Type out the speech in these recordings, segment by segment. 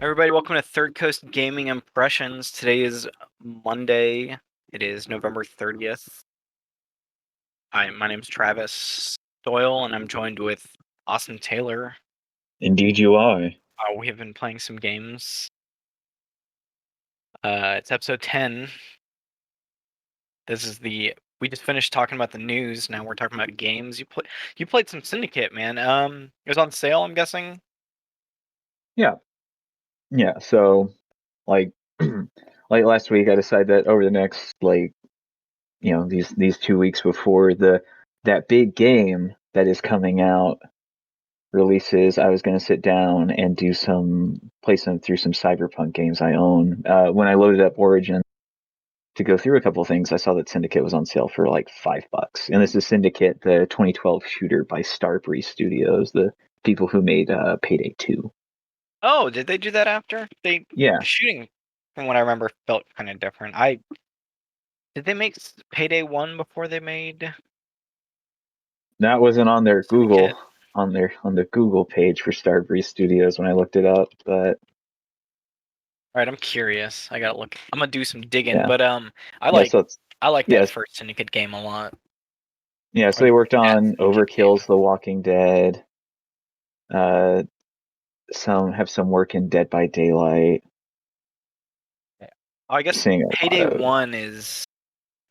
Everybody, welcome to Third Coast Gaming Impressions. Today is Monday. It is November 30th. Hi, my name's Travis Doyle, and I'm joined with Austin Taylor. Indeed you are. We have been playing some games. It's episode 10. We just finished talking about the news. Now we're talking about games. You played some Syndicate, man. It was on sale, I'm guessing. Yeah. Yeah. So like like last week I decided that over the next these 2 weeks before that big game that is coming out releases, I was gonna sit down and play some through some Cyberpunk games I own. When I loaded up Origin to go through a couple of things, I saw that Syndicate was on sale for like $5. And this is Syndicate, the 2012 shooter by Starbreeze Studios, the people who made Payday 2. Oh, did they do that after? The Yeah. shooting, from what I remember, felt kind of different. Did they make Payday 1 before they made That wasn't on their Syndicate? on the Google page for Starbreeze Studios when I looked it up, but All right, I'm curious. I gotta look. I'm gonna do some digging, yeah. but I Yeah, like so it's I like that yes. first Syndicate game a lot. Yeah, so Or they worked that on Syndicate game. Overkill's The Walking Dead, uh some work in Dead by Daylight, Yeah. Oh, I guess seeing a lot Payday of 1 is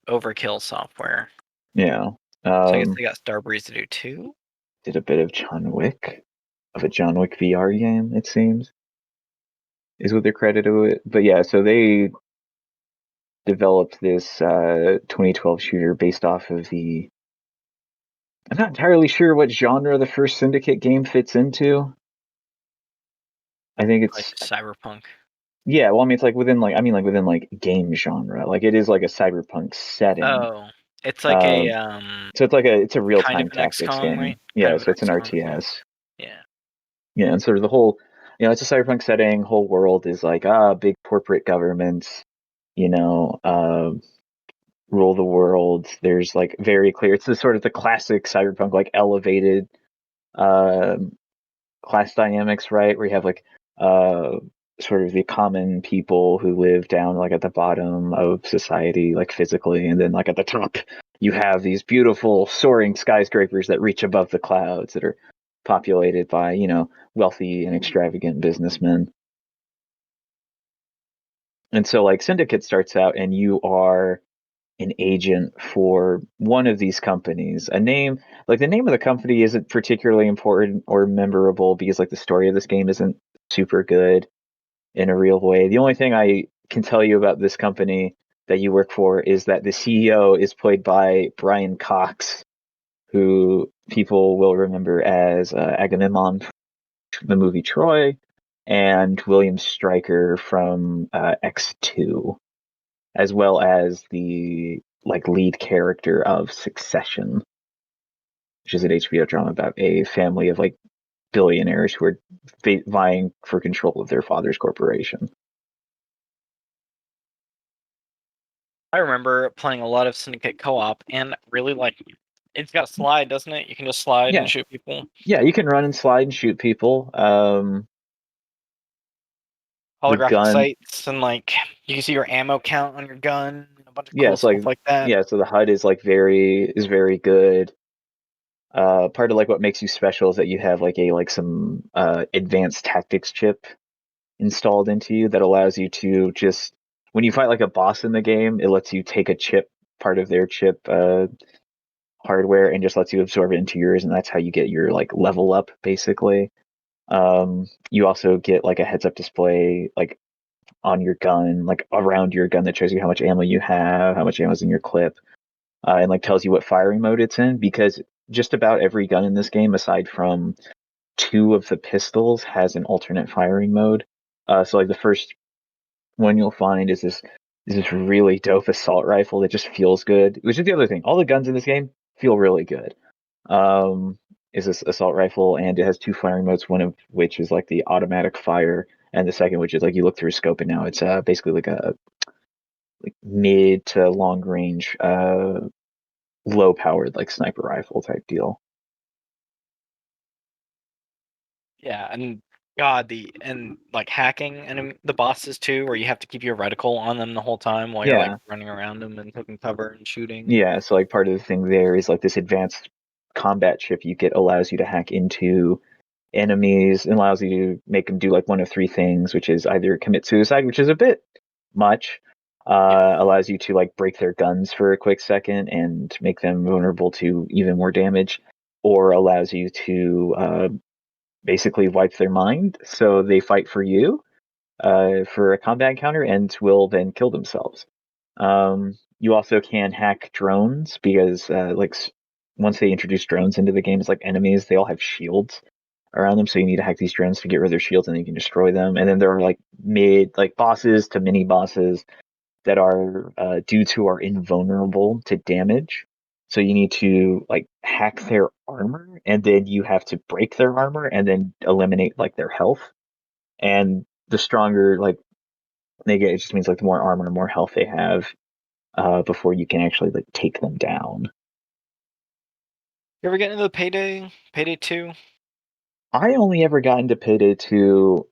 Overkill software. yeah. So I guess Um they got Starbreeze to do too. did a bit of a John Wick VR game, it seems, is what they're credited with. But yeah, so they developed this 2012 shooter based off of the I'm not entirely sure what genre the first Syndicate game fits into. I think Like it's Cyberpunk. yeah. Well, I mean, it's like within like game genre. Like it is like a cyberpunk setting. Oh, it's like a Um, so it's a real kind of time an tactics XCOM, right? game. Kind Yeah, of an so it's an XCOM. RTS. Yeah. Yeah, and sort of the whole, it's a cyberpunk setting. Whole world is like big corporate governments, you know, rule the world. There's like very clear. It's the sort of the classic cyberpunk like elevated um class dynamics, right? Where you have like uh sort of the common people who live down like at the bottom of society, like physically, and then like at the top you have these beautiful soaring skyscrapers that reach above the clouds that are populated by, wealthy and extravagant businessmen. And so like Syndicate starts out and you are an agent for one of these companies. A name like the name of the company isn't particularly important or memorable because like the story of this game isn't super good in a real way. The only thing I can tell you about this company that you work for is that the CEO is played by Brian Cox, who people will remember as Agamemnon from the movie Troy, and William Stryker from X2, as well as the like lead character of Succession, which is an HBO drama about a family of like billionaires who are vying for control of their father's corporation. I remember playing a lot of Syndicate co-op and really like it's got a slide, doesn't it? You can just slide and Yeah, shoot people. yeah, you can run and slide and shoot people. The Holographic gun, sights and like you can see your ammo count on your gun and a bunch of yeah, cool it's like stuff like that. yeah, so the HUD is like very good. Part of like what makes you special is that you have like some advanced tactics chip installed into you that allows you to just when you fight like a boss in the game, it lets you take a chip, part of their chip hardware, and just lets you absorb it into yours, and that's how you get your like level up basically. You also get like a heads up display like on your gun, like around your gun that shows you how much ammo you have, how much ammo is in your clip, and like tells you what firing mode it's in because just about every gun in this game, aside from two of the pistols, has an alternate firing mode. So like the first one you'll find is this really dope assault rifle that just feels good. Which is the other thing. All the guns in this game feel really good. Um, is this assault rifle, and it has two firing modes. One of which is like the automatic fire, and the second which is like you look through a scope, and now it's basically like a like mid to long range, low powered like sniper rifle type deal. Yeah, and God, and like hacking and the bosses too, where you have to keep your reticle on them the whole time while you're like Yeah, running around them and taking cover and shooting. yeah. So like part of the thing there is like this advanced combat chip you get allows you to hack into enemies and allows you to make them do like one of three things, which is either commit suicide, which is a bit much, Yeah. allows you to like break their guns for a quick second and make them vulnerable to even more damage, or allows you to basically wipe their mind so they fight for you for a combat encounter and will then kill themselves. You also can hack drones because once they introduce drones into the game, it's like enemies, they all have shields around them, so you need to hack these drones to get rid of their shields, and then you can destroy them. And then there are like bosses to mini bosses that are due to are invulnerable to damage. So you need to like hack their armor, and then you have to break their armor, and then eliminate like their health. And the stronger like they get, it just means like the more armor and more health they have before you can actually like take them down. You ever get into the Payday 2? I only ever got into Payday 2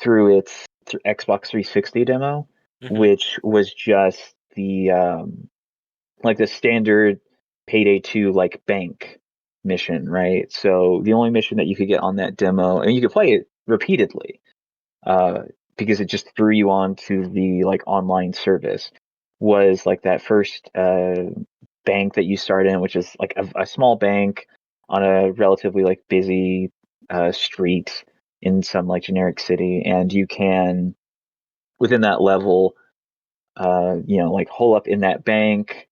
through its Xbox 360 demo, Mm-hmm. which was just the like the standard Payday 2 like bank mission, right? So the only mission that you could get on that demo, and you could play it repeatedly, uh, because it just threw you on to the like online service, was like that first bank that you start in, which is like a small bank on a relatively like busy street in some like generic city, and you can within that level, like hole up in that bank.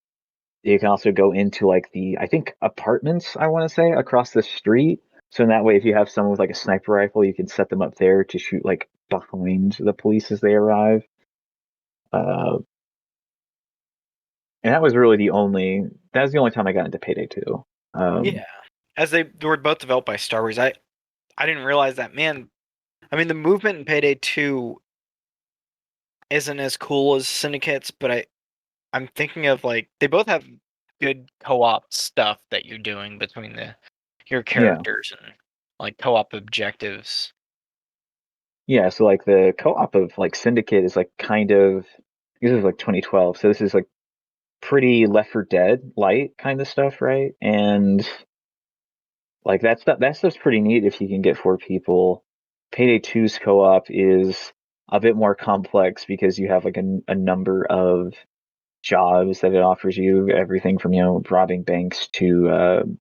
You can also go into like the I think apartments I want to say across the street. So in that way, if you have someone with like a sniper rifle, you can set them up there to shoot like behind the police as they arrive. Uh, and that was really that was the only time I got into Payday 2. Yeah. Um, As they were both developed by Star Wars, I didn't realize that. Man, I mean, the movement in Payday 2 isn't as cool as Syndicate's, but I'm thinking of like they both have good co-op stuff that you're doing between your yeah, characters and like co-op objectives. yeah. So like the co-op of like Syndicate is like kind of this is like 2012, so this is like pretty Left 4 Dead light kind of stuff, right? And like that stuff's pretty neat if you can get four people. Payday Two's co-op is a bit more complex because you have like a number of jobs that it offers you, everything from robbing banks to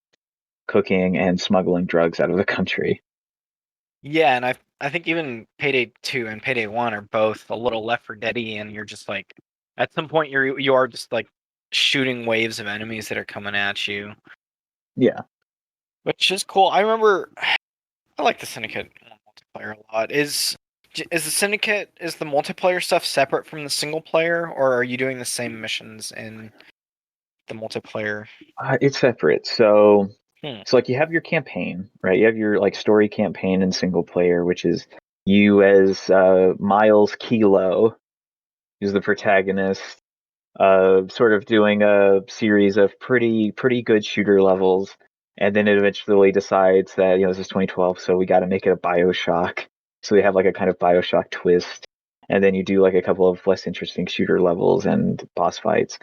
cooking and smuggling drugs out of the country. Yeah, and I think even Payday 2 and Payday 1 are both a little Left 4 Dead-y, and you're just like at some point you are just like shooting waves of enemies that are coming at you, Yeah. which is cool. I remember I like the Syndicate multiplayer a lot. Is the multiplayer stuff separate from the single player, or are you doing the same missions in the multiplayer? It's separate. So Hmm. like you have your campaign, right? You have your like story campaign in single player, which is you as Miles Kilo, who's the protagonist, sort of doing a series of pretty good shooter levels, and then it eventually decides that this is 2012, so we got to make it a Bioshock. So they have like a kind of Bioshock twist, and then you do like a couple of less interesting shooter levels and boss fights.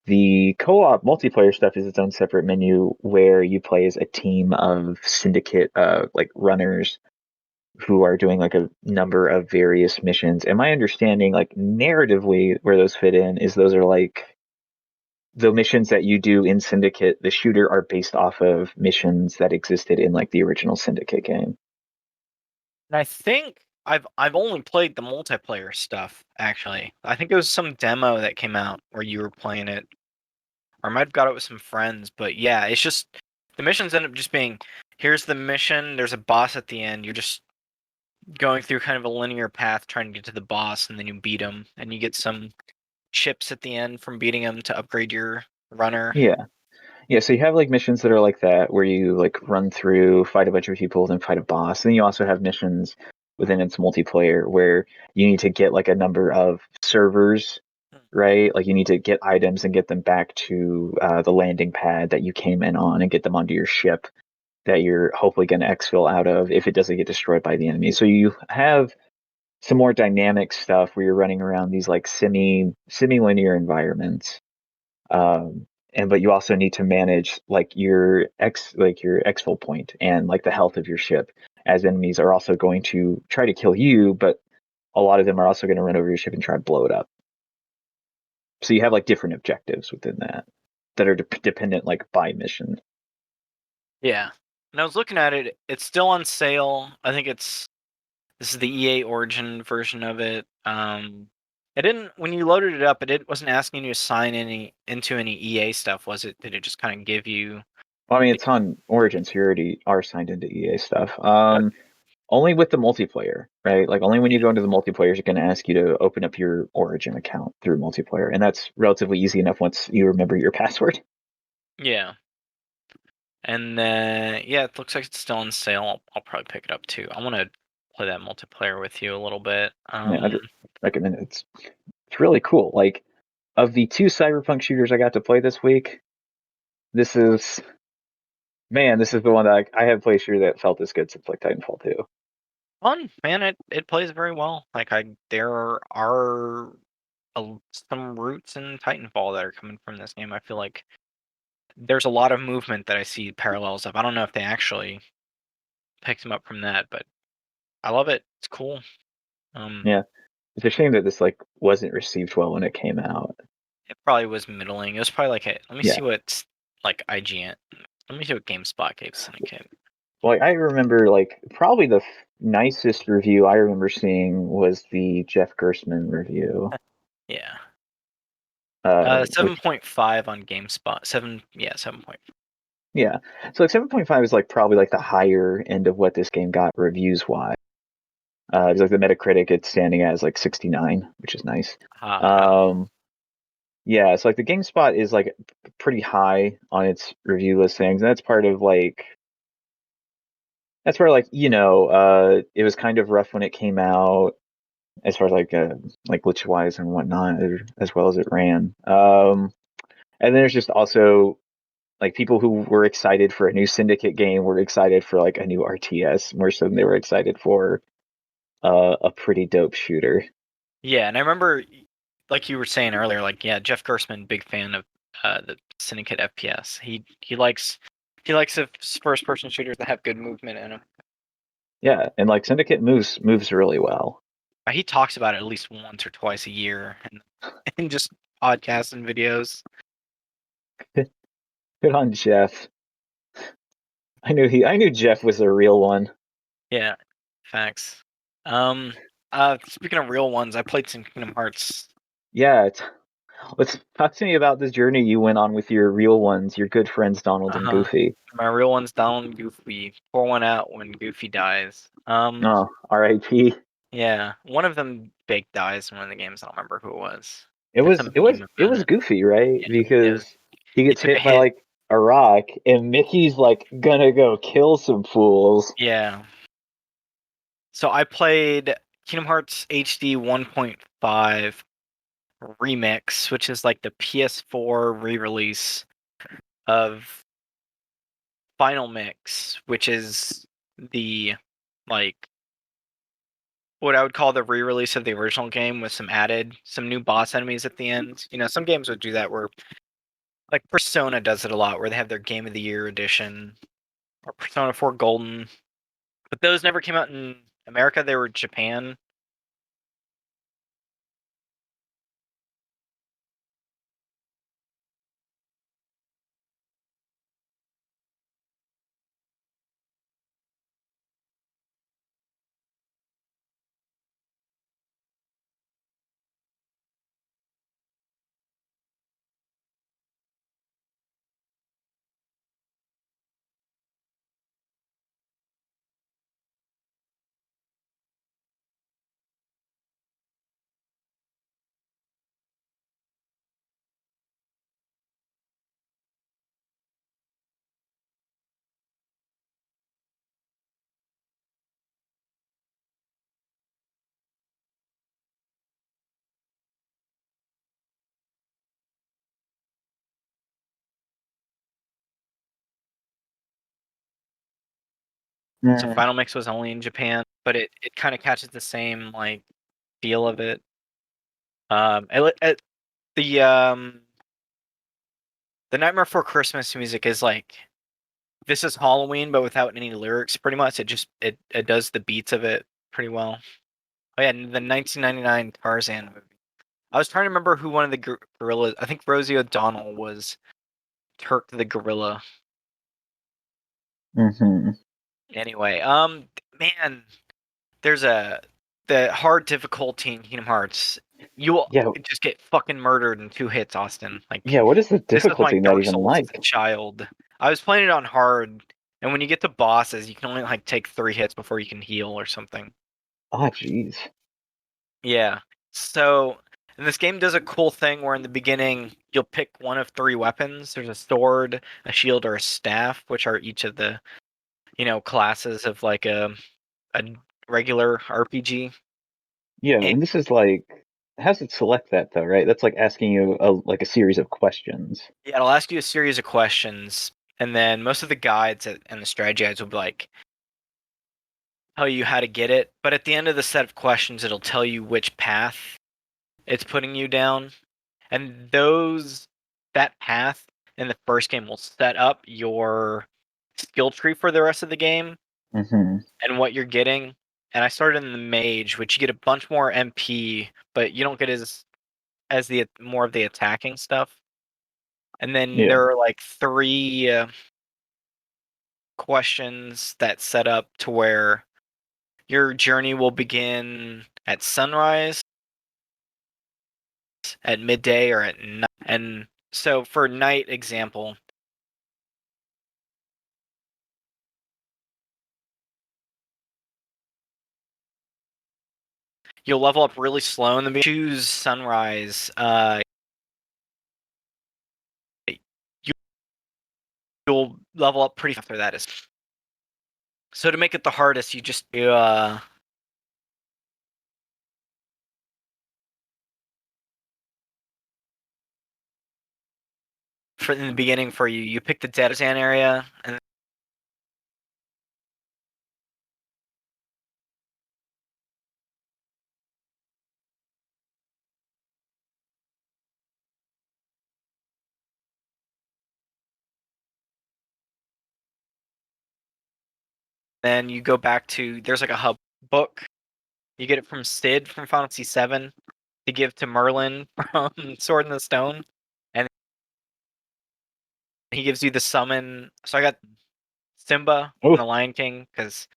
The co-op multiplayer stuff is its own separate menu where you play as a team of syndicate like runners who are doing like a number of various missions. And my understanding, like narratively, where those fit in is those are like the missions that you do in Syndicate, the shooter are based off of missions that existed in like the original Syndicate game. And I think I've only played the multiplayer stuff actually. I think it was some demo that came out where you were playing it, or I might have got it with some friends. But yeah, it's just the missions end up just being here's the mission. There's a boss at the end. You're just going through kind of a linear path trying to get to the boss, and then you beat him, and you get some chips at the end from beating him to upgrade your runner. Yeah. Yeah, so you have like missions that are like that where you like run through, fight a bunch of people, then fight a boss. And then you also have missions within its multiplayer where you need to get like a number of servers, right? Like you need to get items and get them back to the landing pad that you came in on and get them onto your ship. that you're hopefully going to exfil out of if it doesn't get destroyed by the enemy. So you have some more dynamic stuff where you're running around these like semi-linear environments. But you also need to manage like your exfil point and like the health of your ship, as enemies are also going to try to kill you, but a lot of them are also going to run over your ship and try to blow it up. So you have like different objectives within that are dependent like by mission. Yeah. And I was looking at it. It's still on sale. I think this is the EA Origin version of it. It didn't when you loaded it up. It wasn't asking you to sign into any EA stuff, was it? Did it just kind of give you? Well, I mean, it's on Origin, so you already are signed into EA stuff. Okay. Only with the multiplayer, right? Like only when you go into the multiplayer, it's going to ask you to open up your Origin account through multiplayer, and that's relatively easy enough once you remember your password. Yeah. And then yeah, it looks like it's still on sale. I'll probably pick it up too. I want to play that multiplayer with you a little bit. Yeah, I'd recommend it. It's really cool. Like of the two Cyberpunk shooters I got to play this week, this is this is the one that I have played a shooter that felt as good since like Titanfall 2. Fun, man. It plays very well. Like there are some roots in Titanfall that are coming from this game. I feel like there's a lot of movement that I see parallels of. I don't know if they actually picked them up from that, but I love it. It's cool. Yeah, it's a shame that this like wasn't received well when it came out. It probably was middling. It was probably like let me Yeah, see what like IGN. Let me see what GameSpot gave Syndicate. well, I remember like probably the nicest review I remember seeing was the Jeff Gersman review, Yeah. which 7.5 on GameSpot. 7.5. yeah, so like 7.5 is like probably like the higher end of what this game got reviews wise. It's like the Metacritic, it's standing as like 69, which is nice. Wow. Um, yeah, so like the GameSpot is like pretty high on its review listings, and that's where like it was kind of rough when it came out as far as like glitch wise and whatnot, as well as it ran. And then there's just also like people who were excited for a new Syndicate game were excited for like a new RTS more so than they were excited for a pretty dope shooter. Yeah, and I remember, like you were saying earlier, like yeah, Jeff Gersman, big fan of the Syndicate FPS. He likes the first person shooters that have good movement in them. Yeah, and like Syndicate moves really well. He talks about it at least once or twice a year, and in just podcasts and videos. Good on Jeff. I knew Jeff was a real one. Yeah, facts. Um, speaking of real ones, I played some Kingdom Hearts. Yeah, let's talk to me about this journey you went on with your real ones, your good friends Donald and Uh-huh. Goofy. My real one's down Goofy. Pour one out when Goofy dies. Oh, R.I.P. Yeah, one of them big dies in one of the games. I don't remember who it was. It It's was a it was meme it was event. Goofy, right? Yeah, it was. Because he He gets took a hit by hit. like a rock, and Mickey's like gonna go kill some fools. Yeah. So I played Kingdom Hearts HD 1.5 ReMix, which is like the PS4 re-release of Final Mix, which is the like what I would call the re-release of the original game with some new boss enemies at the end. You know, some games would do that where like Persona does it a lot where they have their Game of the Year edition or Persona 4 Golden. But those never came out in America, they were Japan. So Final Mix was only in Japan, but it kind of catches the same like feel of it. The the Nightmare Before Christmas music is like this is Halloween, but without any lyrics. Pretty much, it does the beats of it pretty well. Oh yeah, the 1999 Tarzan movie. I was trying to remember who one of the gorillas. I think Rosie O'Donnell was Turk the gorilla. Mm-hmm. Anyway, man, there's the hard difficulty in Kingdom Hearts. You will Yeah, just get fucking murdered in 2 hits, Austin. Like yeah. What is the this is my difficulty in that Dark even Souls as a like? child. I was playing it on hard, and when you get to bosses, you can only like take 3 hits before you can heal or something. Ah, jeez. Yeah. So, and this game does a cool thing where in the beginning you'll pick one of 3 weapons. There's a sword, a shield, or a staff, which are each of the classes of like a regular RPG. Yeah, And and this is like, how does it select that though, right? That's like asking you like a series of questions. yeah, it'll ask you a series of questions, and then most of the guides and the strategy guides will be like tell you how to get it. But at the end of the set of questions, it'll tell you which path it's putting you down, and that path in the first game will set up your skill tree for the rest of the game Mm-hmm. and what you're getting. And I started in the mage, which you get a bunch more MP, but you don't get as the more of the attacking stuff. And then Yeah. there are like 3 questions that set up to where your journey will begin at sunrise, at midday, or at night. And so for night example, you'll level up really slow in the beginning. Choose sunrise. You'll level up pretty after that. So to make it the hardest, you just do for in the beginning for you. You pick the Dedazan area, and then you go back to there's like a hub book. You get it from Sid from Final Fantasy VII to give to Merlin from Sword in the Stone, and he gives you the summon. So I got Simba from Oh, the Lion King because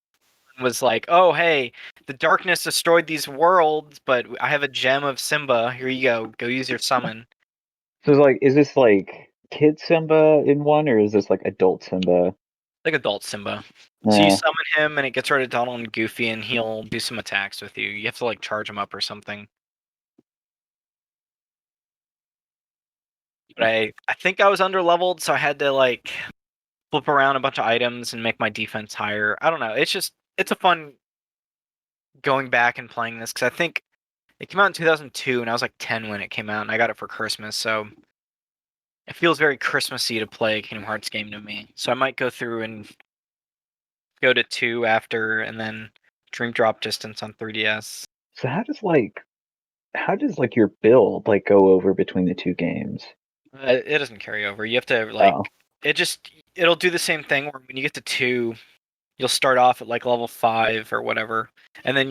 was like, oh hey, the darkness destroyed these worlds, but I have a gem of Simba. Here you go. Go use your summon. so it's like, is this like kid Simba in one, or is this like adult Simba? Like adult Simba. So you Uh, summon him, and it gets rid of Donald and Goofy, and he'll do some attacks with you. You have to like charge him up or something. But I think I was under leveled, so I had to like flip around a bunch of items and make my defense higher. I don't know. It's a fun going back and playing this because I think it came out in 2002, and I was like 10 when it came out, and I got it for Christmas. So it feels very Christmassy to play a Kingdom Hearts game to me. So I might go through and go to 2 after, and then Dream Drop Distance on 3DS. so how does like your build like go over between the two games? It doesn't carry over. You have to like Oh, it'll do the same thing where when you get to 2, you'll start off at like level 5 or whatever, and then mm,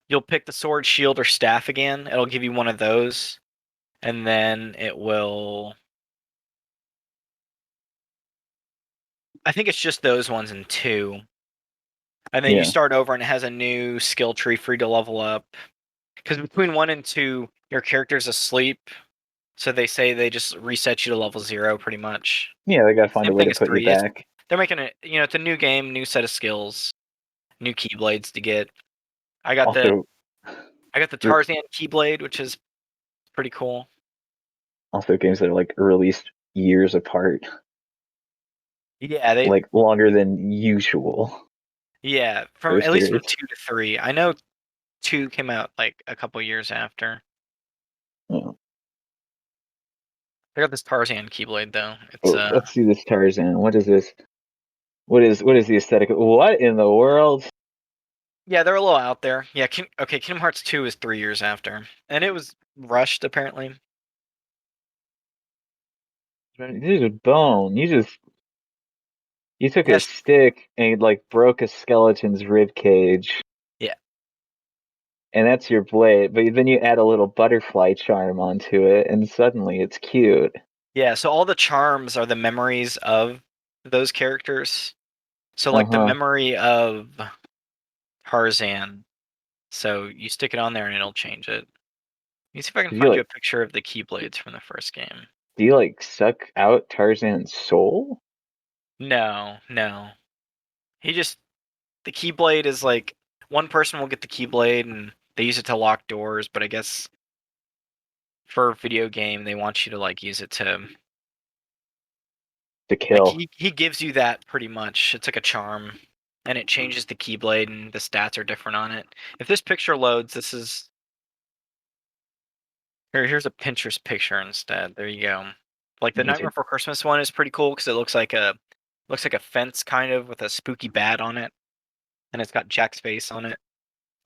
you'll pick the sword, shield, or staff again. It'll give you one of those, and then it will. I think it's just those ones in 2, and then you yeah, start over, and it has a new skill tree for you to level up. Because between 1 and 2, your character's asleep, so they say they just reset you to level 0 pretty much. yeah. They gotta find Same a way thing to as put you 3. back. They're making it. It's a new game, new set of skills, new keyblades to get. I got the Also, I got the r- Tarzan keyblade, which is pretty cool. also games that are like released years apart, Yeah, like longer than usual from for a at least from series. 2 to 3. I know 2 came out like a couple years after. Yeah. I got this Tarzan keyblade though. It's Oh, let's see this Tarzan. What is this? What is the aesthetic? What in the world? Yeah, they're a little out there. Yeah, okay, Kingdom Hearts 2 is 3 years after, and it was rushed apparently. This is bone. You took a Yes. stick and like broke a skeleton's rib cage, Yeah. and that's your blade. But then you add a little butterfly charm onto it, and suddenly it's cute. Yeah, so all the charms are the memories of those characters. So like the Uh-huh. memory of Tarzan. So you stick it on there and it'll change it. Let me see if I can Do you find you a like picture of the Keyblades from the first game. do you like suck out Tarzan's soul? No, no. He just the Keyblade is like one person will get the Keyblade and they use it to lock doors, but I guess for a video game they want you to like use it to To like kill. he gives you that pretty much. It's like a charm. And it changes the Keyblade and the stats are different on it. If this picture loads, this is here's a Pinterest picture instead. There you go. Like the It's Nightmare a Before Christmas one is pretty cool because it looks like a fence kind of with a spooky bat on it, and it's got Jack's face on it.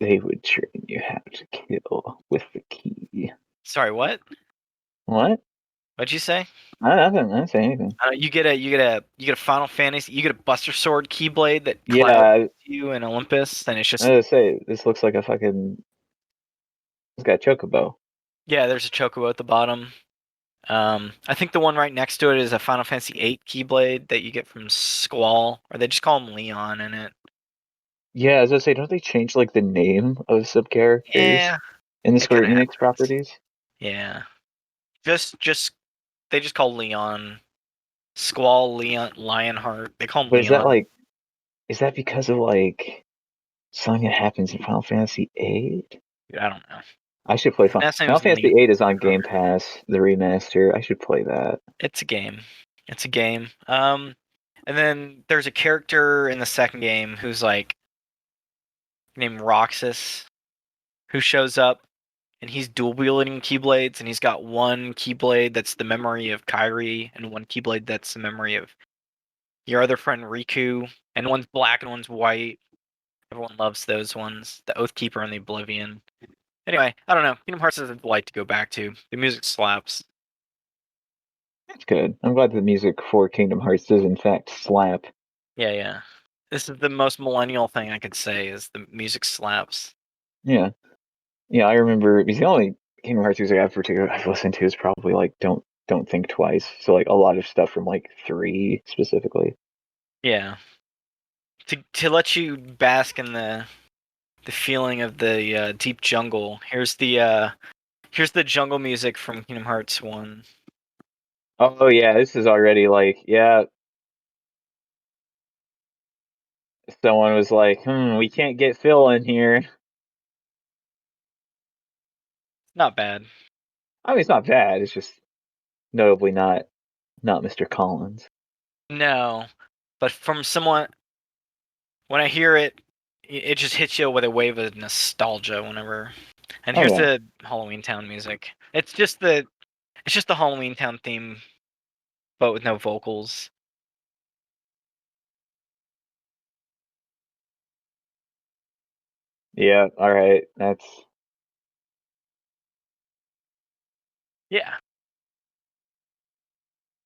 they would train you how to kill with the key. Sorry, what? What? What'd you say? I didn't say anything. You get a Final Fantasy. You get a Buster Sword Keyblade that clouds Yeah, you in Olympus, and it's I just was gonna say this looks like a fucking. It's got chocobo. yeah. There's a Chocobo at the bottom. I think the one right next to it is a Final Fantasy VIII Keyblade that you get from Squall, or they just call him Leon in it. Yeah, as I was gonna say, don't they change like the name of sub characters Yeah, in the it Square kind of Enix happens. properties? Yeah, just they just call Leon Squall, Leon Lionheart. They call him But Leon. is that because of like something that happens in Final Fantasy VIII? Dude, I don't know. I should play His last Final name's Fantasy Leon. VIII is on Game Pass, the remaster. I should play that. It's a game. It's a game. And then there's a character in the second game who's like named Roxas who shows up and he's dual wielding keyblades and he's got one keyblade that's the memory of Kairi and one keyblade that's the memory of your other friend Riku, and one's black and one's white. Everyone loves those ones. The Oathkeeper and the Oblivion. Anyway, I don't know. Kingdom Hearts is a delight to go back to. The music slaps. That's good. I'm glad the music for Kingdom Hearts does in fact slap. Yeah, yeah. This is the most millennial thing I could say is the music slaps. Yeah. Yeah, I remember because the only Kingdom Hearts music I've listened to is probably like Don't Think Twice. So like a lot of stuff from like 3 specifically. Yeah. To let you bask in the feeling of the deep jungle. Here's the jungle music from Kingdom Hearts 1. Oh yeah, this is already like, yeah, someone was like, we can't get Phil in here. Not bad. I mean, it's not bad. It's just notably not Mr. Collins. No. But from someone when I hear it, it just hits you with a wave of nostalgia whenever. And Oh here's yeah, the Halloween Town music. It's just the Halloween Town theme, but with no vocals. yeah. All right, that's Yeah.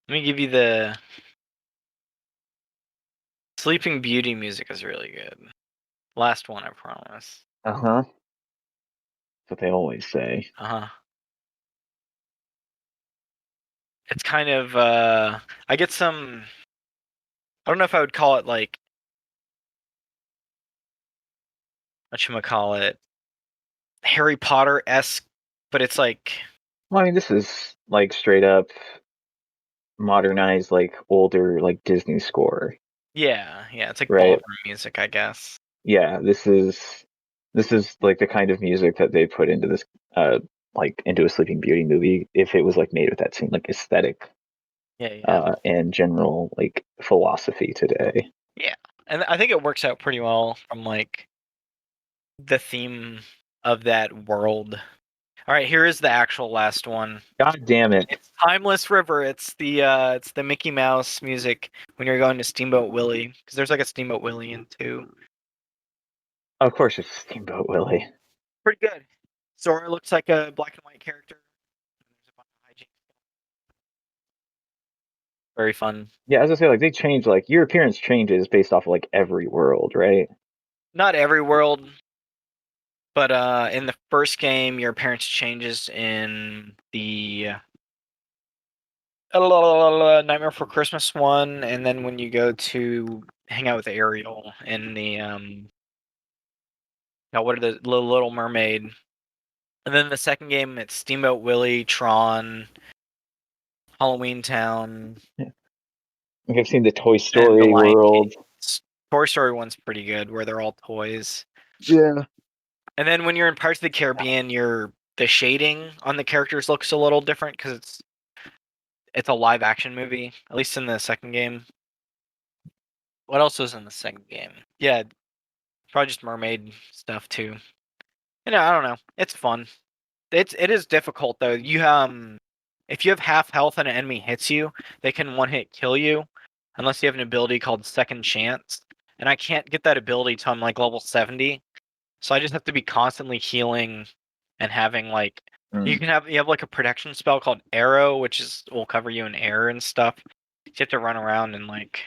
Let me give you the Sleeping Beauty music is really good. Last one, I promise. uh-huh. That's what they always say. Uh huh. It's kind of I get some. I don't know if I would call it like whatchamacallit, Harry Potter esque, but it's like Well, I mean, this is like straight up modernized, like older, like Disney score, yeah, yeah. It's like right? ballroom music, I guess. Yeah, this is like the kind of music that they put into this, uh, like into a Sleeping Beauty movie if it was like made with that same like aesthetic, Yeah, yeah, and general like philosophy today. yeah. And I think it works out pretty well from like the theme of that world. All right, here is the actual last one. God damn it. It's Timeless River. It's the Mickey Mouse music when you're going to Steamboat Willie, because there's like a Steamboat Willie in two. Of course it's Steamboat Willie. Pretty good. Sora looks like a black and white character. There's a bunch of hijinks. Very fun. Yeah, as I say, like they change, like your appearance changes based off of like every world, right? Not every world, but in the first game, your appearance changes in the Nightmare Before Christmas one, and then when you go to hang out with Ariel in the now what are the Little Mermaid, and then the second game it's Steamboat Willie, Tron, Halloween Town, Yeah. Like I've seen the Toy and the Story Lion King. world. Toy Story one's pretty good, where they're all toys. Yeah. And then when you're in Pirates of the Caribbean, the shading on the characters looks a little different because it's a live action movie, at least in the second game. What else was in the second game? Yeah, probably just mermaid stuff too. I don't know. It's fun. It is difficult though. If you have half health and an enemy hits you, they can one hit kill you, unless you have an ability called Second Chance. And I can't get that ability till I'm like level 70, so I just have to be constantly healing and having like Mm. you have like a protection spell called Arrow, which will cover you in air and stuff. You have to run around and like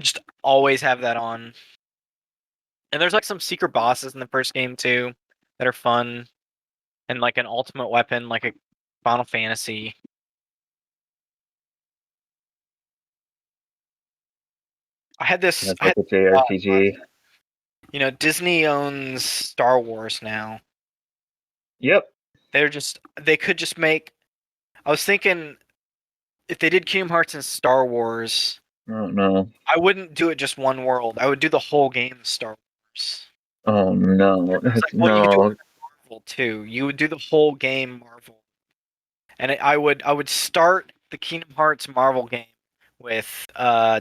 just always have that on. And there's like some secret bosses in the first game too that are fun, and like an ultimate weapon, like a Final Fantasy. That's I like had a this thought, JRPG. Disney owns Star Wars now. Yep. They could just make. I was thinking if they did Kingdom Hearts and Star Wars, Oh no. I wouldn't do it just one world. I would do the whole game Star Wars. Oh no. It's like, well, you could do it No. with Marvel too. You would do the whole game Marvel, and I would start the Kingdom Hearts Marvel game with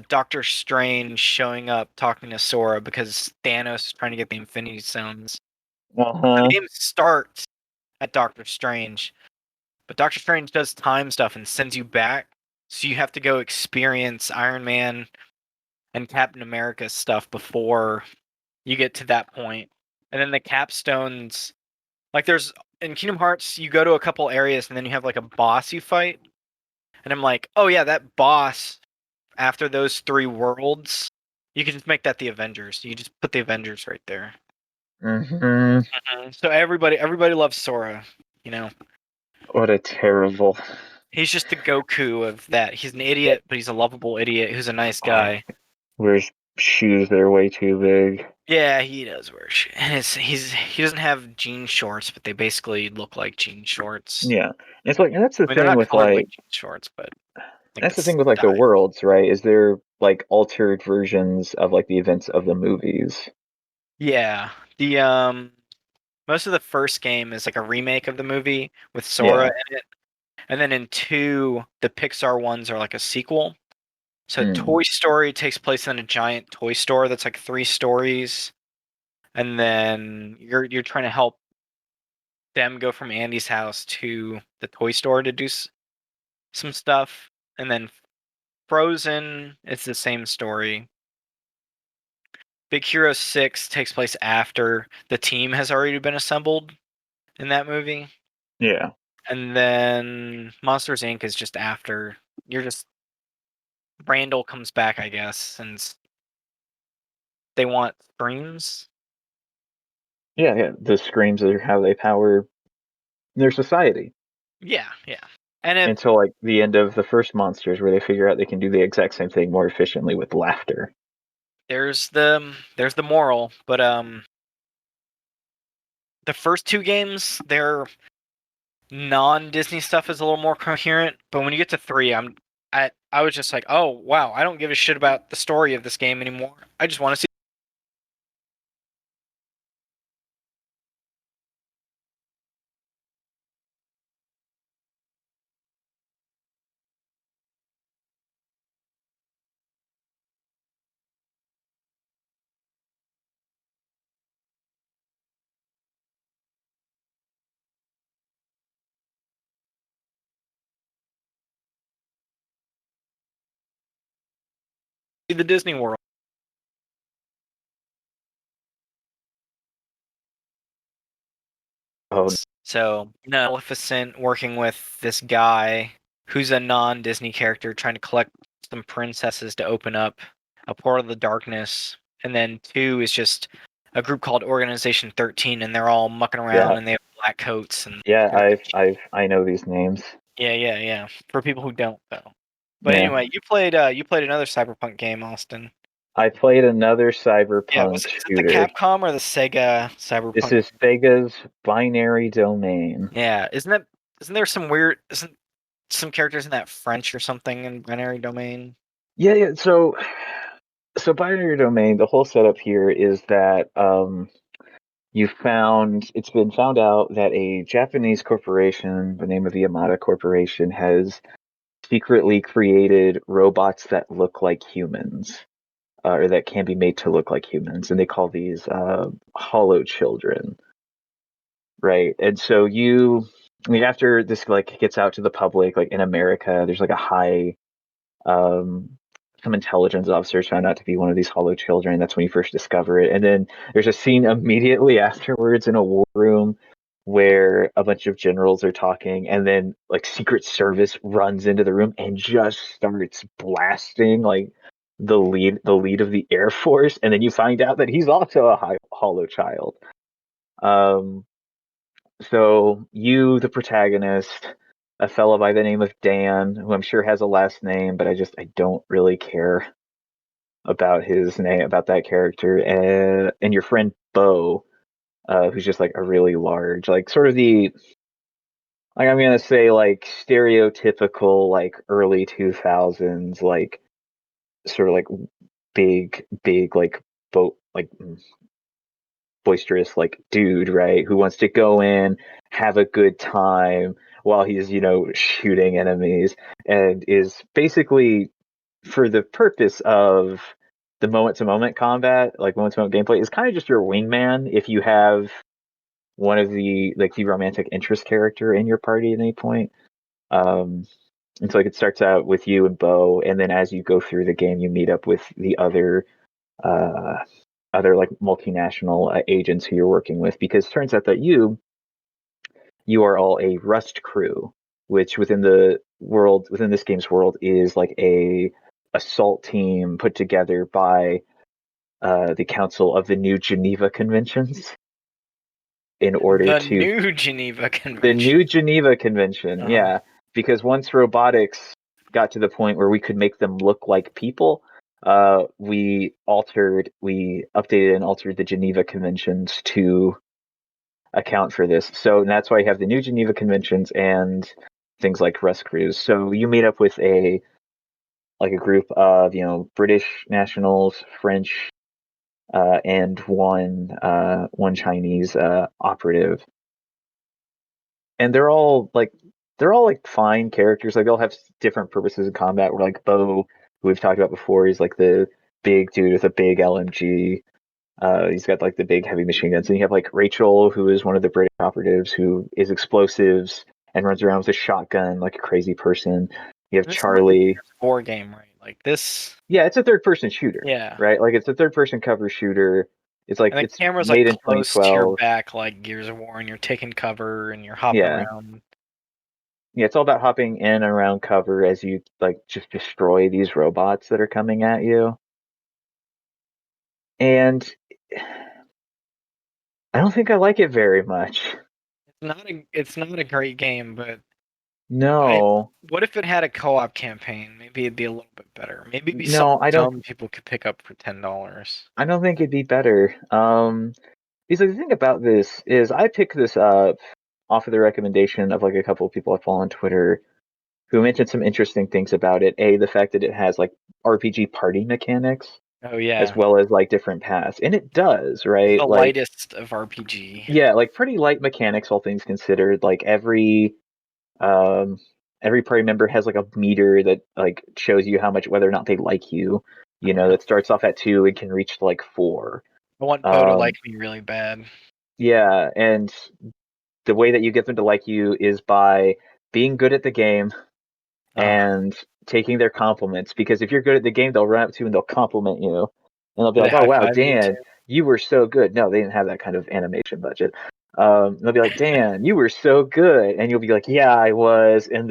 Doctor Strange showing up talking to Sora because Thanos is trying to get the Infinity Stones. The Uh-huh. game starts at Doctor Strange, but Doctor Strange does time stuff and sends you back, so you have to go experience Iron Man and Captain America stuff before you get to that point. And then the capstones, like there's in Kingdom Hearts, you go to a couple areas and then you have like a boss you fight. And I'm like, oh yeah, that boss after those three worlds, you can just make that the Avengers. You just put the Avengers right there. Hmm. So everybody loves Sora. You know, What a terrible. he's just the Goku of that. He's an idiot, but he's a lovable idiot who's a nice guy. Wears shoes that are way too big. Yeah, he does wear shit. And he doesn't have jean shorts, but they basically look like jean shorts. Yeah. It's like, and that's the I mean, they're thing not with colored like like, jean shorts, but like that's the the thing with like style. the worlds, right? Is there like altered versions of like the events of the movies? Yeah, the most of the first game is like a remake of the movie with Sora Yeah. in it, and then in two, the Pixar ones are like a sequel. So Hmm. Toy Story takes place in a giant toy store that's like 3 stories, and then you're trying to help them go from Andy's house to the toy store to do some stuff, and then Frozen, it's the same story. Big Hero 6 takes place after the team has already been assembled in that movie. Yeah. And then Monsters Inc. is just after. You're just Randall comes back, I guess, and they want screams. Yeah, yeah. The screams are how they power their society. Yeah, yeah. And if Until like the end of the first monsters where they figure out they can do the exact same thing more efficiently with laughter. there's the moral, but the first two games, their non-Disney stuff is a little more coherent, but when you get to three, I was just like, oh wow, I don't give a shit about the story of this game anymore. I just want to see the Disney World. Oh, So, Maleficent working with this guy who's a non-Disney character trying to collect some princesses to open up a portal of the darkness. And then 2 is just a group called Organization 13, and they're all mucking around yeah, and they have black coats and yeah. I know these names. yeah. For people who don't though. But Yeah, anyway, you played another Cyberpunk game, Austin. I played another Yeah, cyberpunk is it the shooter. Capcom or the Sega This Cyberpunk? is Sega's Binary Domain. Yeah, isn't there isn't some characters in that French or something in Binary Domain? Yeah. So Binary Domain, the whole setup here is that it's been found out that a Japanese corporation, the name of the Yamada Corporation, has secretly created robots that look like humans, or that can be made to look like humans, and they call these hollow children, right? And so I mean, after this like gets out to the public, like in America, there's like a high um, some intelligence officers found out to be one of these hollow children. That's when you first discover it. And then there's a scene immediately afterwards in a war room where a bunch of generals are talking, and then like Secret Service runs into the room and just starts blasting like the lead of the Air Force, and then you find out that he's also a hollow child. Um, so you, the protagonist, a fellow by the name of Dan, who I'm sure has a last name, but I don't really care about his name, about that character, and your friend Bo, who's just like a really large, like sort of like I'm gonna say like stereotypical like early 2000s like sort of like big like boat like boisterous like dude, right? Who wants to go in, have a good time while he's, shooting enemies, and is basically for the purpose of the moment to moment combat, like moment to moment gameplay, is kind of just your wingman if you have one of the romantic interest character in your party at any point. Um and so like it starts out with you and Bo, and then as you go through the game, you meet up with the uh, other like multinational agents who you're working with, because it turns out that you are all a Rust crew, which within this game's world is like a assault team put together by the Council of the New Geneva Conventions in order The to New Geneva the Convention. New Geneva Convention, Uh, yeah, because once robotics got to the point where we could make them look like people, we updated and altered the Geneva Conventions to account for this. So that's why you have the New Geneva Conventions and things like Rust Crews. So you meet up with a group of British nationals, French, and one Chinese operative, and they're all like fine characters. Like they'll have different purposes in combat. Where like Bo, who we've talked about before, he's like the big dude with a big LMG. He's got like the big heavy machine guns. And you have like Rachel, who is one of the British operatives, who is explosives and runs around with a shotgun like a crazy person. You have this is like a Charlie. Ps4 game, right? Like this, Yeah, it's a third person shooter, yeah. right? Like it's a third person cover shooter. It's like And the it's camera's like made in close to your 2012. back, like Gears of War, and you're taking cover and you're hopping Yeah. around. Yeah, it's all about hopping in and around cover as you like just destroy these robots that are coming at you. And I don't think I like it very much. It's not a great game, but I No. what if it had a co-op campaign? Maybe it'd be a little bit better. Maybe it'd be No, something dumb people could pick up for $10. I don't think it'd be better. Because like, the thing about this is I picked this up off of the recommendation of like a couple of people I follow on Twitter who mentioned some interesting things about it. The fact that it has like RPG party mechanics Oh as yeah, well as like different paths. And it does, it's right? the Like, lightest of RPG. yeah, like pretty light mechanics, all things considered. Like every party member has like a meter that like shows you how much, whether or not they like you. Yeah, That starts off at 2 and can reach to like 4. I want Bo to like Um, me really bad. yeah, and the way that you get them to like you is by being good at the game, and taking their compliments, because if you're good at the game, they'll run up to you and they'll compliment you, and they'll be Do they like, "Oh high wow, five you Dan, too? you were so good." No, they didn't have that kind of animation budget. They'll be like, "Dan, you were so good," and you'll be like, "Yeah, I was," and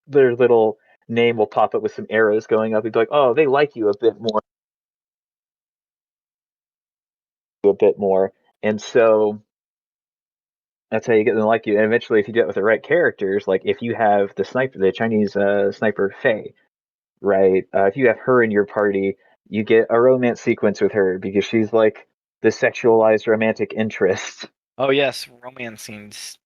their little name will pop up with some arrows going up. You'd be like, "Oh, they like you a bit more," and so that's how you get them to like you. And eventually, if you do it with the right characters, like if you have the Chinese sniper Faye, right? If you have her in your party, you get a romance sequence with her because she's like the sexualized romantic interest. Oh yes, romance scenes.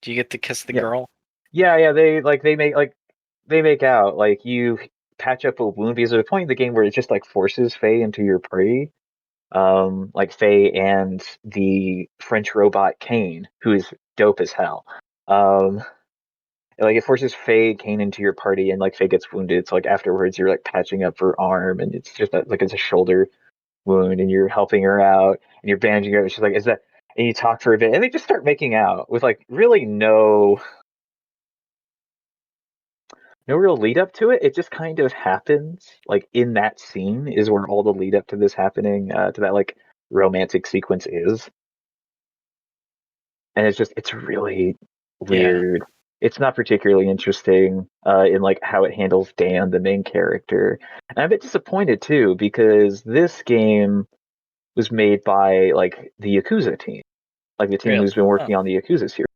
Do you get to kiss the Yeah, girl? yeah. They make out. Like you patch up a wound because there's a point in the game where it just like forces Faye into your party. Like Faye and the French robot Kane, who is dope as hell. Um, like it forces Faye Kane into your party, and like Faye gets wounded. So like afterwards, you're like patching up her arm, and it's just like it's a shoulder wound, and you're helping her out, and you're bandaging her. And she's like, "Is that?" And you talk for a bit, and they just start making out with like really no real lead up to it. It just kind of happens. Like in that scene is where all the lead up to this happening, to that like romantic sequence is, and it's really Yeah. weird. It's not particularly interesting in like how it handles Dan, the main character. And I'm a bit disappointed too because this game was made by like the Yakuza team, like the team Really? who's been Oh, working on the Yakuza series.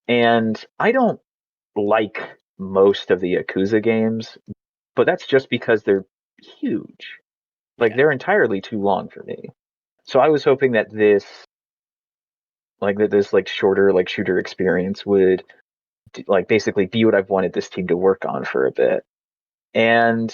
And I don't like most of the Yakuza games, but that's just because they're huge. Like yeah. they're entirely too long for me. So I was hoping that this like shorter like shooter experience would like basically be what I've wanted this team to work on for a bit. And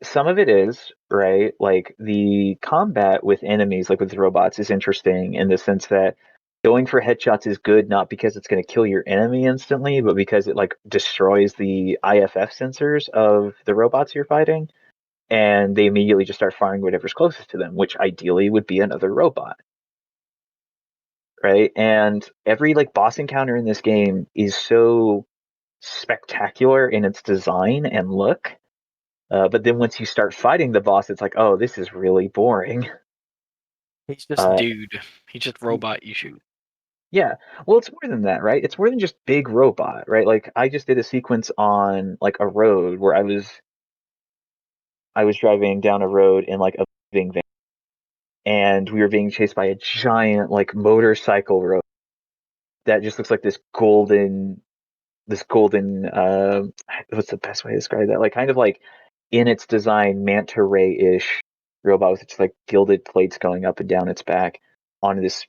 some of it is, right? Like the combat with enemies, like with robots, is interesting in the sense that going for headshots is good not because it's going to kill your enemy instantly, but because it like destroys the IFF sensors of the robots you're fighting, and they immediately just start firing whatever's closest to them, which ideally would be another robot, right? And every like boss encounter in this game is so spectacular in its design and look. But then once you start fighting the boss, it's like, oh, this is really boring. He's just Uh, dude. He's just robot you shoot. yeah. Well, it's more than that, right? It's more than just big robot, right? Like I just did a sequence on like a road where I was driving down a road in like a moving van, and we were being chased by a giant like motorcycle road that just looks like this golden what's the best way to describe that? Like kind of like in its design manta ray-ish robot with its like gilded plates going up and down its back onto this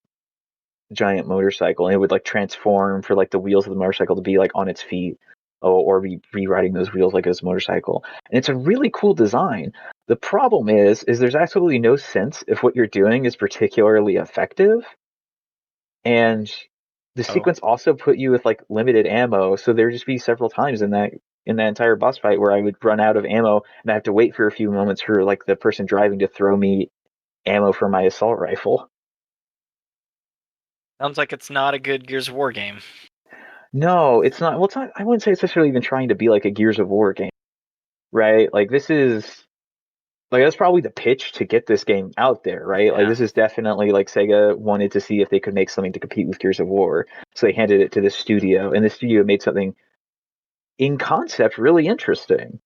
giant motorcycle, and it would like transform for like the wheels of the motorcycle to be like on its feet, or be rewriting those wheels like this motorcycle. And it's a really cool design. The problem is there's absolutely no sense if what you're doing is particularly effective, and the Oh. sequence also put you with like limited ammo, so there'd just be several times in that entire boss fight where I would run out of ammo and I have to wait for a few moments for like the person driving to throw me ammo for my assault rifle. Sounds like it's not a good Gears of War game. No, it's not. Well, it's not. I wouldn't say it's necessarily even trying to be like a Gears of War game, right? Like this is like that's probably the pitch to get this game out there, right? Like Yeah. this is definitely like Sega wanted to see if they could make something to compete with Gears of War, so they handed it to the studio, and the studio made something in concept really interesting.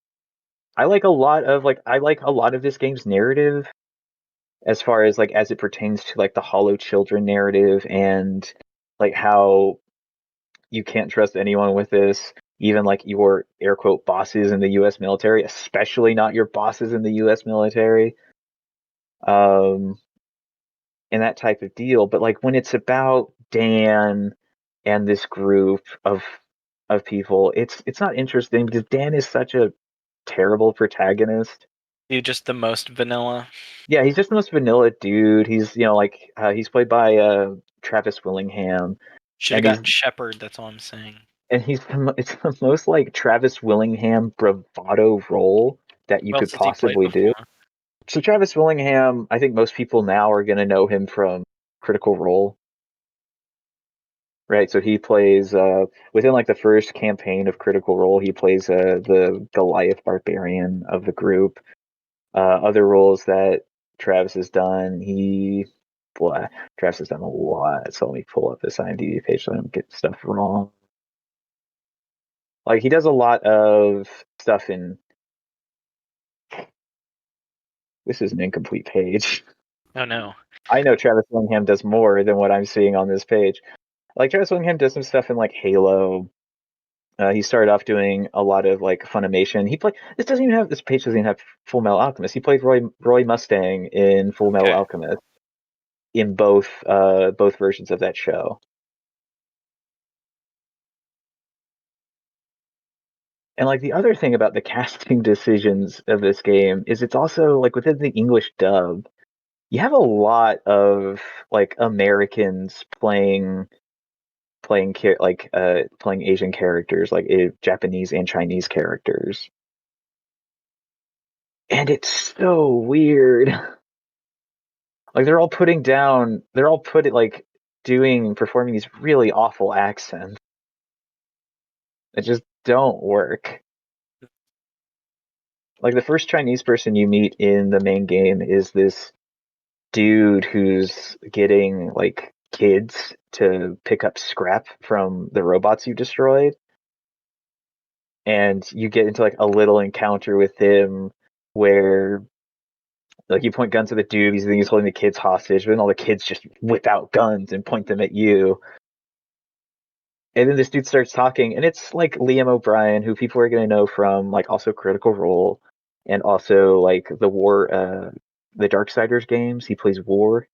I like a lot of this game's narrative as far as like as it pertains to like the Hollow Children narrative, and like how you can't trust anyone with this, even like your air quote bosses in the US military, especially not your bosses in the US military. Um and that type of deal. But like when it's about Dan and this group of people, it's not interesting because Dan is such a terrible protagonist. You just the most vanilla. Yeah, he's just the most vanilla dude. He's like he's played by Travis Willingham, Should have and he's gotten Shepard, that's all I'm saying. it's the most like Travis Willingham bravado role that you What else could has he played possibly do. before? So Travis Willingham, I think most people now are going to know him from Critical Role. right? So he plays within like the first campaign of Critical Role, he plays the Goliath barbarian of the group. Other roles that Travis has done, Travis has done a lot. So let me pull up this IMDb page so I don't get stuff wrong. Like he does a lot of stuff in. This is an incomplete page. Oh no. I know Travis Willingham does more than what I'm seeing on this page. Like Travis Willingham does some stuff in like Halo. He started off doing a lot of like Funimation. He played. This page doesn't even have Full Metal Alchemist. He played Roy Mustang in Full Metal Okay. Alchemist in both versions of that show. And like the other thing about the casting decisions of this game is it's also like within the English dub, you have a lot of like Americans playing Asian characters, like Japanese and Chinese characters. And it's so weird. Like they're all put it like performing these really awful accents that just don't work. Like the first Chinese person you meet in the main game is this dude who's getting like kids to pick up scrap from the robots you destroyed. And you get into like a little encounter with him where like you point guns at the dude, he's holding the kids hostage, but then all the kids just whip out guns and point them at you. And then this dude starts talking, and it's like Liam O'Brien, who people are going to know from like also Critical Role, and also like the Darksiders games. He plays War.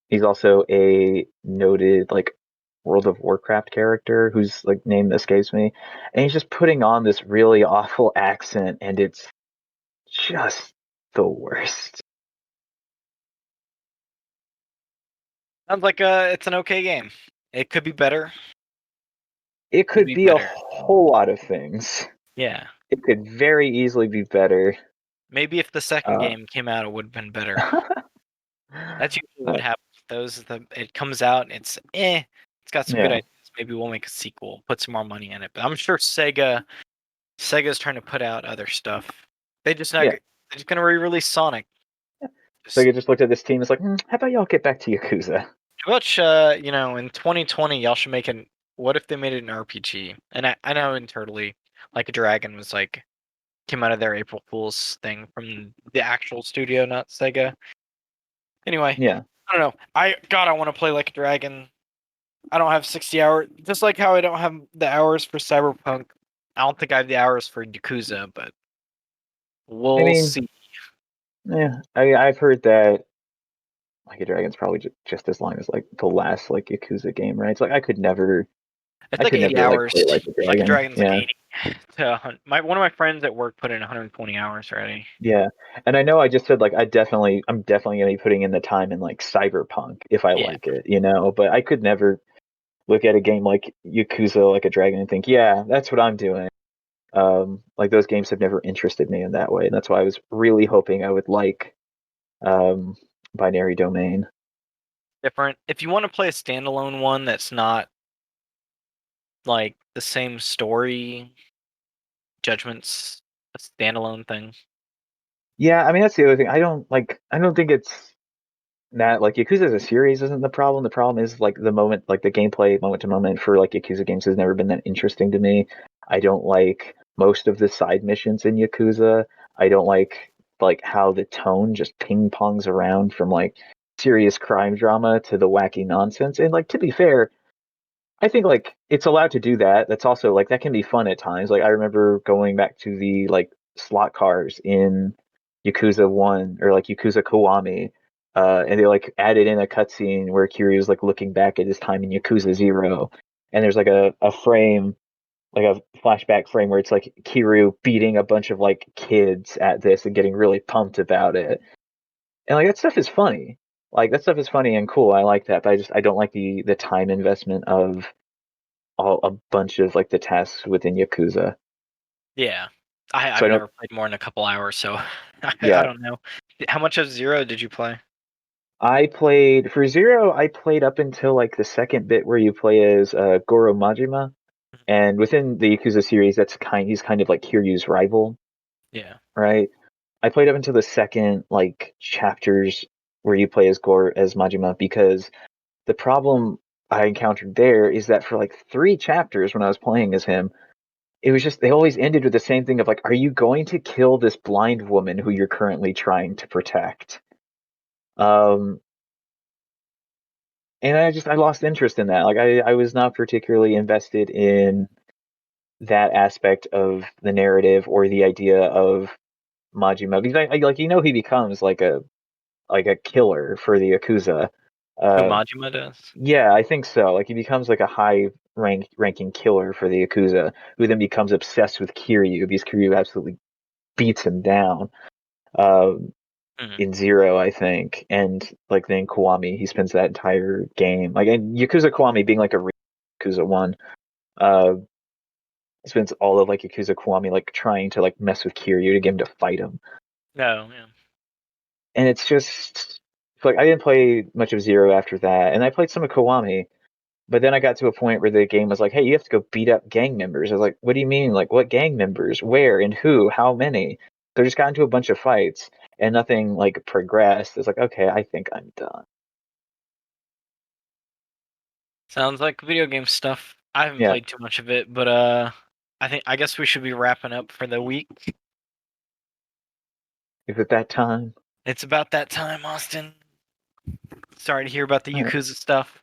He's also a noted like World of Warcraft character whose like name escapes me, and he's just putting on this really awful accent, and it's just the worst. Sounds like it's an okay game. It could be better. It Could could be be a better. whole lot of things. Yeah. It could very easily be better. Maybe if the second Uh, game came out, it would have been better. That's usually what happens. It comes out and it's got some good yeah, ideas. Maybe we'll make a sequel, put some more money in it. But I'm sure Sega's trying to put out other stuff. yeah. They're just gonna re-release Sonic. So Just you just looked at this team. It's like, how about y'all get back to Yakuza? which in 2020 y'all should make an. What if they made it an RPG? And I know in Turtley, like a Dragon was like came out of their April Fool's thing from the actual studio, not Sega. Anyway, Yeah. I don't know. I want to play Like a Dragon. I don't have 60 hours, just like how I don't have the hours for Cyberpunk. I don't think I have the hours for Yakuza, but I we'll mean, see. yeah. I've heard that like a Dragon's probably just as long as like the last like Yakuza game, right? It's like It's I like could 80 never like play hours. like a Like a Dragon. Dragon's like Yeah. 80. One of my friends at work put in 120 hours already. Yeah. And I know I just said like I'm definitely gonna be putting in the time in like Cyberpunk if I Yeah, like it, but I could never look at a game like Yakuza like a Dragon and think, yeah, that's what I'm doing. Like those games have never interested me in that way, and that's why I was really hoping I would like um, Binary Domain. different. If you want to play a standalone one that's not like the same story, Judgment's a standalone thing. Yeah, I mean that's the other thing. I don't think it's that like Yakuza as a series isn't the problem. The problem is like the gameplay moment to moment for like Yakuza games has never been that interesting to me. I don't like most of the side missions in Yakuza. I don't like how the tone just ping pongs around from like serious crime drama to the wacky nonsense. And like to be fair, I think like it's allowed to do that. That's also like that can be fun at times. Like I remember going back to the like slot cars in Yakuza 1 or like Yakuza Kiwami, and they like added in a cutscene where Kiryu's like looking back at his time in Yakuza 0, and there's like a frame, like a flashback frame where it's like Kiryu beating a bunch of like kids at this and getting really pumped about it. And like that stuff is funny. Like that stuff is funny and cool. I like that, but I don't like the time investment of a bunch of like the tasks within Yakuza. Yeah, So I've I don't. never played more than a couple hours, so I Yeah, don't know. How much of Zero did you play? I played for Zero. I played up until like the second bit where you play as Goro Majima, and within the Yakuza series, he's kind of like Kiryu's rival, Yeah. right? I played up until the second like chapters where you play as Majima, because the problem I encountered there is that for like 3 chapters when I was playing as him, it was just they always ended with the same thing of like, are you going to kill this blind woman who you're currently trying to protect? Um, and I lost interest in that. Like I was not particularly invested in that aspect of the narrative or the idea of Majima, because like he becomes like a killer for the Yakuza. Who Uh, Majima does? yeah, I think so. Like he becomes like a high ranking killer for the Yakuza, who then becomes obsessed with Kiryu because Kiryu absolutely beats him down. Um, Mhm. in Zero, I think, and like then Kiwami, he spends that entire game like, and Yakuza Kiwami being like a Yakuza one, uh, spends all of like Yakuza Kiwami like trying to like mess with Kiryu to get him to fight him, No, yeah. and it's just like I didn't play much of Zero after that, and I played some of Kiwami, but then I got to a point where the game was like, hey, you have to go beat up gang members. I was like, what do you mean? Like, what gang members? Where and who? How many? So I just got into a bunch of fights and nothing like progressed. It's like, okay, I think I'm done. Sounds like video game stuff. I haven't Yeah. played too much of it, but I guess we should be wrapping up for the week. Is it that time? It's about that time, Austin. Sorry to hear about the All right. Yakuza stuff.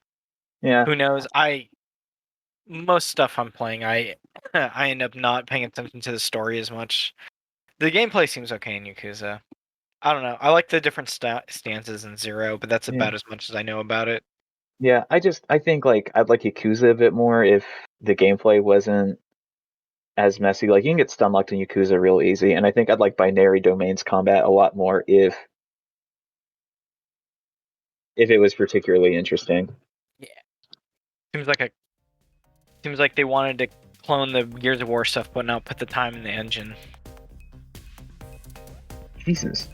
Yeah. Who knows? Most stuff I'm playing, I end up not paying attention to the story as much. The gameplay seems okay in Yakuza. I don't know. I like the different stances in Zero, but that's Yeah. about as much as I know about it. Yeah. I think like I'd like Yakuza a bit more if the gameplay wasn't as messy. Like you can get stun locked in Yakuza real easy, and I think I'd like binary domains combat a lot more if it was particularly interesting. Yeah. Seems like a Seems like they wanted to clone the Gears of War stuff, but not put the time in the engine. Jesus.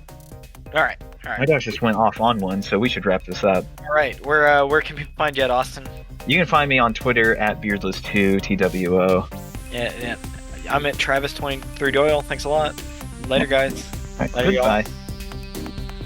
All right. My gosh just went off on one, so we should wrap this up. All right. Where can people find you at, Austin? You can find me on Twitter at Beardless2 TWO. Yeah. I'm at Travis23 Doyle. Thanks a lot. Later, guys. All right, Later, y'all. goodbye.